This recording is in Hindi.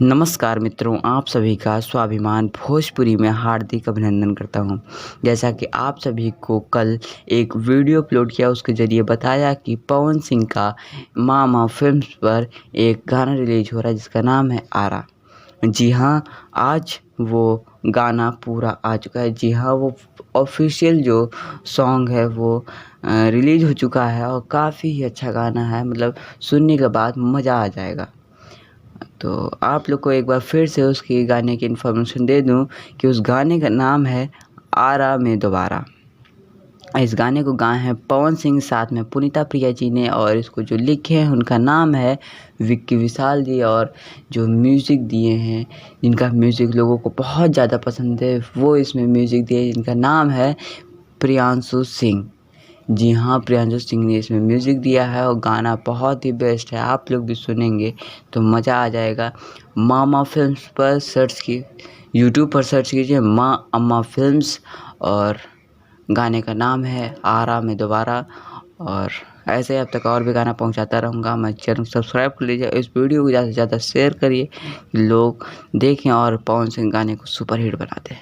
नमस्कार मित्रों, आप सभी का स्वाभिमान भोजपुरी में हार्दिक अभिनंदन करता हूं। जैसा कि आप सभी को कल एक वीडियो अपलोड किया, उसके ज़रिए बताया कि पवन सिंह का मामा फ़िल्म्स पर एक गाना रिलीज़ हो रहा है जिसका नाम है आरा। जी हाँ, आज वो गाना पूरा आ चुका है। जी हाँ, वो ऑफ़िशियल जो सॉन्ग है वो रिलीज़ हो चुका है और काफ़ी ही अच्छा गाना है। मतलब सुनने के बाद मज़ा आ जाएगा। तो आप लोग को एक बार फिर से उसकी गाने की इन्फॉर्मेशन दे दूं कि उस गाने का नाम है आरा में दोबारा। इस गाने को गाए हैं पवन सिंह, साथ में पुनीता प्रिया जी ने, और इसको जो लिखे हैं उनका नाम है विक्की विशाल जी, और जो म्यूज़िक दिए हैं, जिनका म्यूज़िक लोगों को बहुत ज़्यादा पसंद है, वो इसमें म्यूज़िक दिए जिनका नाम है प्रियांशु सिंह। जी हाँ, प्रियांशु सिंह ने इसमें म्यूज़िक दिया है और गाना बहुत ही बेस्ट है। आप लोग भी सुनेंगे तो मज़ा आ जाएगा। मामा फ़िल्म्स पर सर्च की यूट्यूब पर सर्च कीजिए माँ अम्मा फ़िल्म्स, और गाने का नाम है आरा में दोबारा। और ऐसे ही अब तक और भी गाना पहुंचाता रहूँगा। मैं चैनल सब्सक्राइब कर लीजिए, इस वीडियो को ज़्यादा से ज़्यादा शेयर करिए, लोग देखें और पवन सिंह गाने को सुपर हिट बना दें।